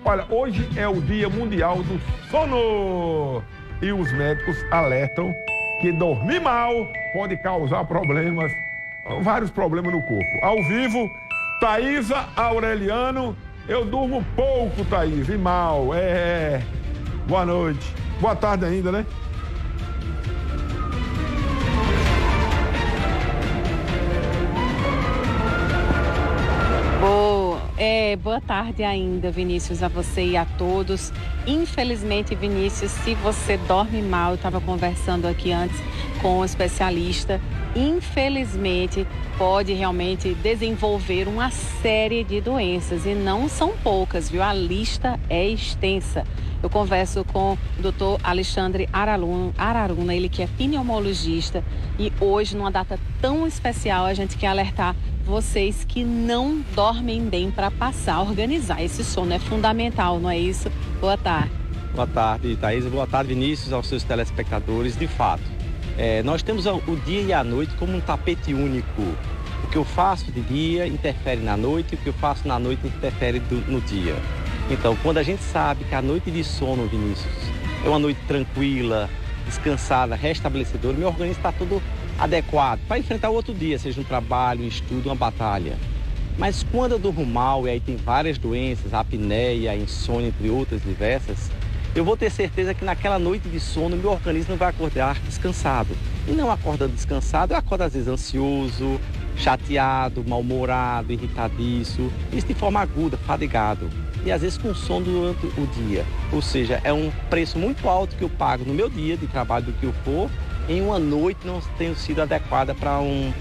Olha, hoje é o Dia Mundial do Sono e os médicos alertam que dormir mal pode causar problemas, vários problemas no corpo. Ao vivo, Thaisa Aureliano. Eu durmo pouco, Thaís, e mal. Boa noite. Boa tarde ainda, né? Boa tarde ainda, Vinícius, a você e a todos. Infelizmente, Vinícius, se você dorme mal, eu estava conversando aqui antes com um especialista, infelizmente pode realmente desenvolver uma série de doenças e não são poucas, viu? A lista é extensa. Eu converso com o Dr. Alexandre Araruna, ele que é pneumologista, e hoje, numa data tão especial, a gente quer alertar vocês que não dormem bem para passar, organizar esse sono é fundamental, não é isso? Boa tarde. Boa tarde, Thaís. Boa tarde, Vinícius, aos seus telespectadores. De fato, nós temos o dia e a noite como um tapete único. O que eu faço de dia interfere na noite, o que eu faço na noite interfere no dia. Então, quando a gente sabe que a noite de sono, Vinícius, é uma noite tranquila, descansada, restabelecedora, meu organismo está todo adequado para enfrentar o outro dia, seja um trabalho, um estudo, uma batalha. Mas quando eu durmo mal, e aí tem várias doenças, a apneia, a insônia, entre outras diversas, eu vou ter certeza que naquela noite de sono, meu organismo vai acordar descansado. E não acordando descansado, eu acordo às vezes ansioso, chateado, mal-humorado, irritadiço, isso de forma aguda, fadigado. E às vezes com sono durante o dia. Ou seja, é um preço muito alto que eu pago no meu dia de trabalho, do que eu for, em uma noite não tenho sido adequada para um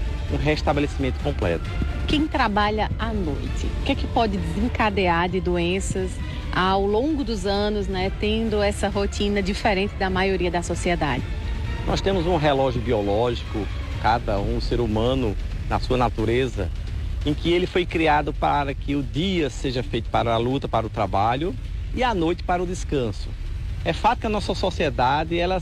restabelecimento completo. Quem trabalha à noite, o que é que pode desencadear de doenças ao longo dos anos, né, tendo essa rotina diferente da maioria da sociedade? Nós temos um relógio biológico, cada um ser humano, na sua natureza, em que ele foi criado para que o dia seja feito para a luta, para o trabalho, e a noite para o descanso. É fato que a nossa sociedade, ela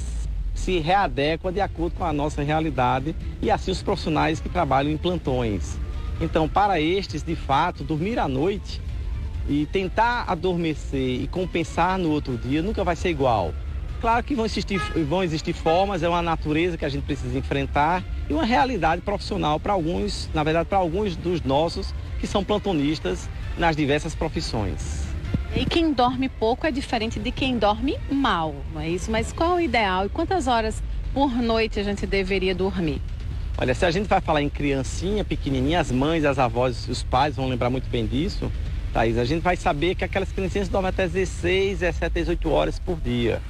se readequa de acordo com a nossa realidade e assim os profissionais que trabalham em plantões. Então, para estes, de fato, dormir à noite e tentar adormecer e compensar no outro dia nunca vai ser igual. Claro que vão existir formas, é uma natureza que a gente precisa enfrentar e uma realidade profissional para alguns, na verdade, para alguns dos nossos que são plantonistas nas diversas profissões. E quem dorme pouco é diferente de quem dorme mal, não é isso? Mas qual é o ideal e quantas horas por noite a gente deveria dormir? Olha, se a gente vai falar em criancinha, pequenininha, as mães, as avós, os pais vão lembrar muito bem disso, Thaís, a gente vai saber que aquelas criancinhas dormem até 16, 17, 18 horas por dia,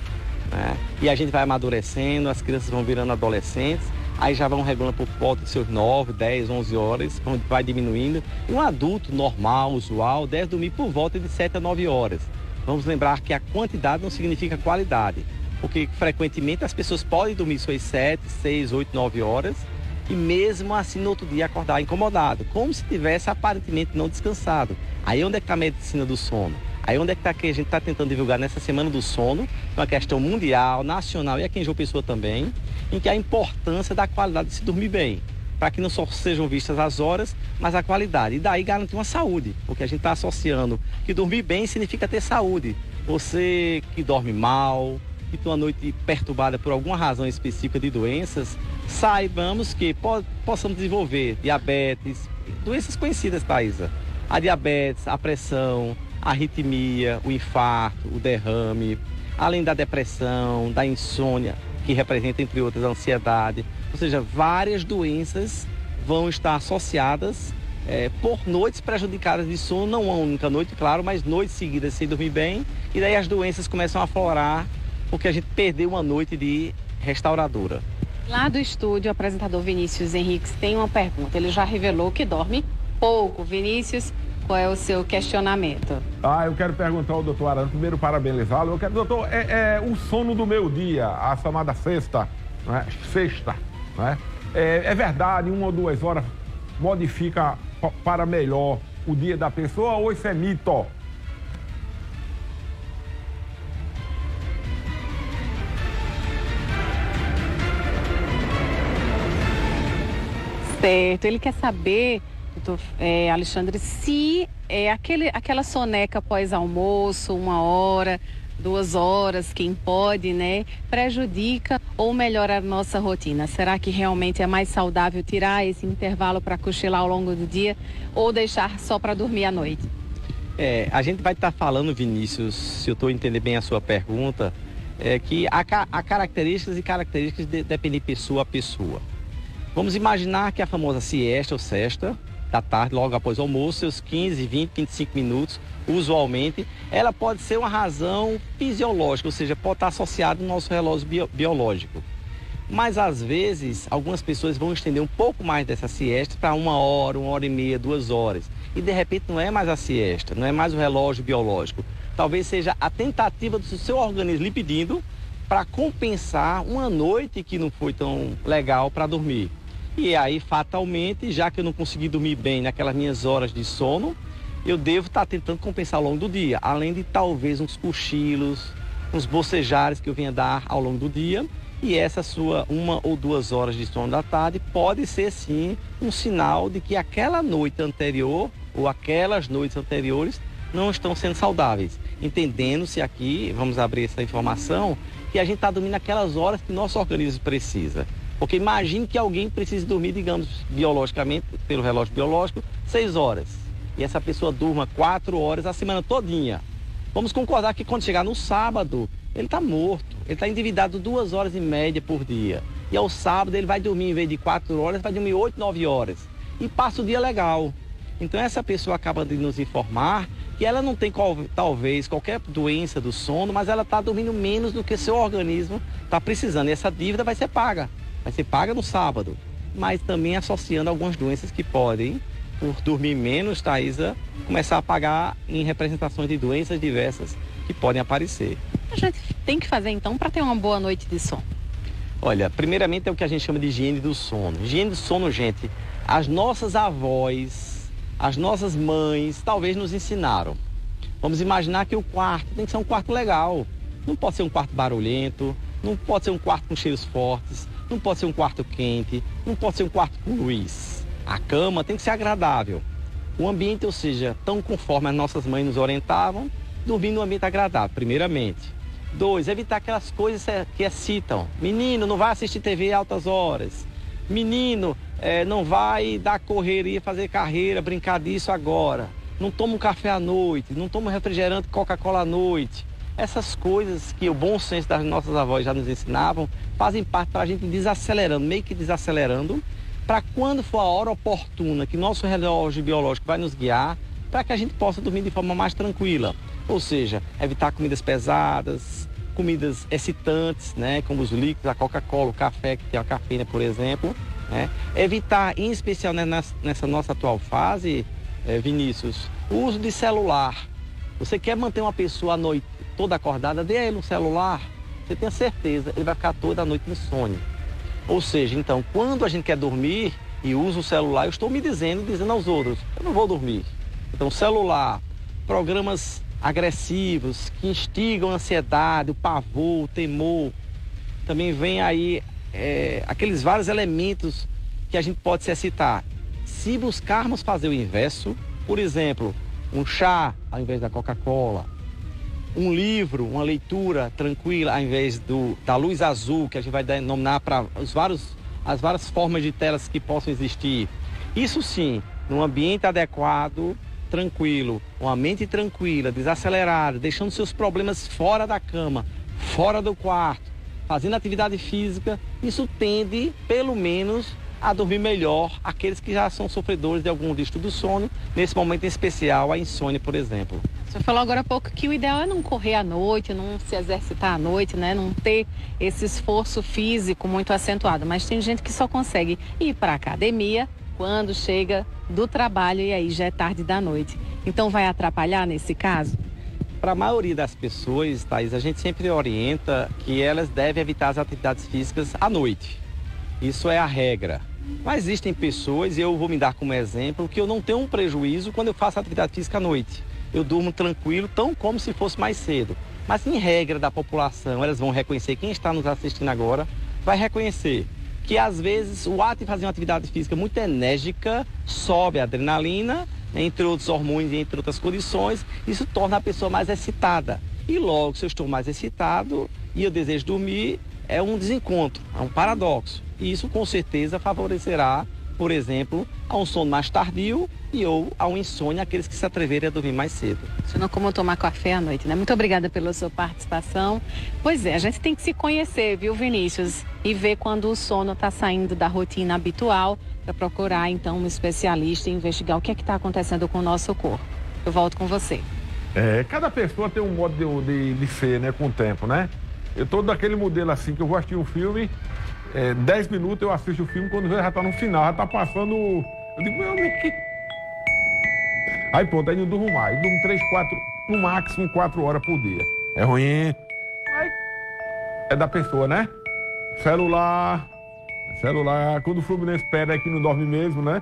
né? E a gente vai amadurecendo, as crianças vão virando adolescentes, aí já vão regulando por volta de seus 9, 10, 11 horas, vai diminuindo. E um adulto normal, usual, deve dormir por volta de 7 a 9 horas. Vamos lembrar que a quantidade não significa qualidade, porque frequentemente as pessoas podem dormir suas 7, 6, 8, 9 horas e mesmo assim no outro dia acordar incomodado, como se tivesse aparentemente não descansado. Aí onde é que está a medicina do sono? Aí onde é que está que a gente está tentando divulgar nessa Semana do Sono, uma questão mundial, nacional e aqui em João Pessoa também, em que a importância da qualidade de se dormir bem, para que não só sejam vistas as horas, mas a qualidade. E daí garantir uma saúde, porque a gente está associando que dormir bem significa ter saúde. Você que dorme mal, que tem uma noite perturbada por alguma razão específica de doenças, saibamos que possamos desenvolver diabetes, doenças conhecidas, Thaisa. A diabetes, a pressão, a arritmia, o infarto, o derrame, além da depressão, da insônia, que representa, entre outras, a ansiedade. Ou seja, várias doenças vão estar associadas por noites prejudicadas de sono, não uma única noite, claro, mas noites seguidas sem dormir bem, e daí as doenças começam a aflorar, porque a gente perdeu uma noite de restauradora. Lá do estúdio, o apresentador Vinícius Henriques tem uma pergunta. Ele já revelou que dorme pouco. Vinícius, qual é o seu questionamento? Eu quero perguntar ao doutor Arana, primeiro parabenizá-lo. Doutor, o sono do meu dia, a chamada sexta, né? Sexta, né? É verdade, 1 ou 2 horas modifica para melhor o dia da pessoa ou isso é mito? Certo, ele quer saber, doutor Alexandre, se aquela soneca pós-almoço, 1 hora, 2 horas, quem pode, né? Prejudica ou melhora a nossa rotina? Será que realmente é mais saudável tirar esse intervalo para cochilar ao longo do dia ou deixar só para dormir à noite? A gente vai estar falando, Vinícius, se eu estou entendendo bem a sua pergunta, que há características dependem de pessoa a pessoa. Vamos imaginar que a famosa siesta ou sesta da tarde, logo após o almoço, seus 15, 20, 25 minutos, usualmente, ela pode ser uma razão fisiológica, ou seja, pode estar associada ao nosso relógio biológico. Mas, às vezes, algumas pessoas vão estender um pouco mais dessa siesta para 1 hora, 1h30, 2 horas. E, de repente, não é mais a siesta, não é mais o relógio biológico. Talvez seja a tentativa do seu organismo lhe pedindo para compensar uma noite que não foi tão legal para dormir. E aí, fatalmente, já que eu não consegui dormir bem naquelas minhas horas de sono, eu devo estar tentando compensar ao longo do dia, além de talvez uns cochilos, uns bocejares que eu venha dar ao longo do dia. E essa sua 1 ou 2 horas de sono da tarde pode ser, sim, um sinal de que aquela noite anterior ou aquelas noites anteriores não estão sendo saudáveis. Entendendo-se aqui, vamos abrir essa informação, que a gente está dormindo aquelas horas que nosso organismo precisa. Porque imagine que alguém precise dormir, digamos, biologicamente, pelo relógio biológico, 6 horas. E essa pessoa durma 4 horas a semana todinha. Vamos concordar que quando chegar no sábado, ele está morto. Ele está endividado 2 horas em média por dia. E ao sábado ele vai dormir, em vez de 4 horas, vai dormir 8, 9 horas. E passa o dia legal. Então essa pessoa acaba de nos informar que ela não tem talvez qualquer doença do sono, mas ela está dormindo menos do que seu organismo está precisando. E essa dívida vai ser paga. Vai ser paga no sábado, mas também associando algumas doenças que podem, por dormir menos, Thaisa, começar a pagar em representações de doenças diversas que podem aparecer. A gente tem que fazer então para ter uma boa noite de sono? Olha, primeiramente é o que a gente chama de higiene do sono. Higiene do sono, gente, as nossas avós, as nossas mães talvez nos ensinaram. Vamos imaginar que o quarto tem que ser um quarto legal. Não pode ser um quarto barulhento, não pode ser um quarto com cheiros fortes, não pode ser um quarto quente, não pode ser um quarto com luz. A cama tem que ser agradável. O ambiente, ou seja, tão conforme as nossas mães nos orientavam, dormir num ambiente agradável, primeiramente. 2, evitar aquelas coisas que excitam. Menino, não vai assistir TV altas horas. Menino, não vai dar correria, fazer carreira, brincar disso agora. Não toma um café à noite, não toma um refrigerante Coca-Cola à noite. Essas coisas que o bom senso das nossas avós já nos ensinavam, fazem parte para a gente desacelerando, meio que desacelerando, para quando for a hora oportuna que nosso relógio biológico vai nos guiar, para que a gente possa dormir de forma mais tranquila. Ou seja, evitar comidas pesadas, comidas excitantes, né, como os líquidos, a Coca-Cola, o café, que tem a cafeína, por exemplo. Né? Evitar, em especial nessa nossa atual fase, Vinícius, o uso de celular. Você quer manter uma pessoa à noite toda acordada, dê a ele um celular, você tem certeza, ele vai ficar toda a noite insônia. Ou seja, então, quando a gente quer dormir e usa o celular, eu estou me dizendo aos outros, eu não vou dormir. Então, celular, programas agressivos que instigam a ansiedade, o pavor, o temor. Também vem aí aqueles vários elementos que a gente pode se excitar. Se buscarmos fazer o inverso, por exemplo, um chá ao invés da Coca-Cola, um livro, uma leitura tranquila ao invés da luz azul, que a gente vai denominar para as várias formas de telas que possam existir. Isso sim, num ambiente adequado, tranquilo, uma mente tranquila, desacelerada, deixando seus problemas fora da cama, fora do quarto, fazendo atividade física, isso tende, pelo menos, a dormir melhor aqueles que já são sofredores de algum distúrbio do sono, nesse momento em especial a insônia, por exemplo. Você falou agora há pouco que o ideal é não correr à noite, não se exercitar à noite, né? Não ter esse esforço físico muito acentuado. Mas tem gente que só consegue ir para a academia quando chega do trabalho e aí já é tarde da noite. Então vai atrapalhar nesse caso? Para a maioria das pessoas, Thaís, a gente sempre orienta que elas devem evitar as atividades físicas à noite. Isso é a regra. Mas existem pessoas, e eu vou me dar como exemplo, que eu não tenho um prejuízo quando eu faço atividade física à noite. Eu durmo tranquilo, tão como se fosse mais cedo. Mas em regra da população, elas vão reconhecer, quem está nos assistindo agora, vai reconhecer que às vezes o ato de fazer uma atividade física muito enérgica sobe a adrenalina entre outros hormônios e entre outras condições, isso torna a pessoa mais excitada. E logo, se eu estou mais excitado e eu desejo dormir, é um desencontro, é um paradoxo. E isso com certeza favorecerá, por exemplo, a um sono mais tardio ou a um insônia aqueles que se atreverem a dormir mais cedo. Isso não é como tomar café à noite, né? Muito obrigada pela sua participação. Pois é, a gente tem que se conhecer, viu, Vinícius? E ver quando o sono está saindo da rotina habitual para procurar, então, um especialista e investigar o que é que está acontecendo com o nosso corpo. Eu volto com você. Cada pessoa tem um modo de ser, né, com o tempo, né? Eu tô daquele modelo assim, que eu vou assistir um filme, 10 minutos eu assisto o filme, quando já tá no final, já tá passando... Eu digo, meu amigo, que... Aí pronto, aí não durmo mais. Durmo 3, 4, no máximo 4 horas por dia. É ruim. Aí é da pessoa, né? Celular, quando o Fluminense perde é que não dorme mesmo, né?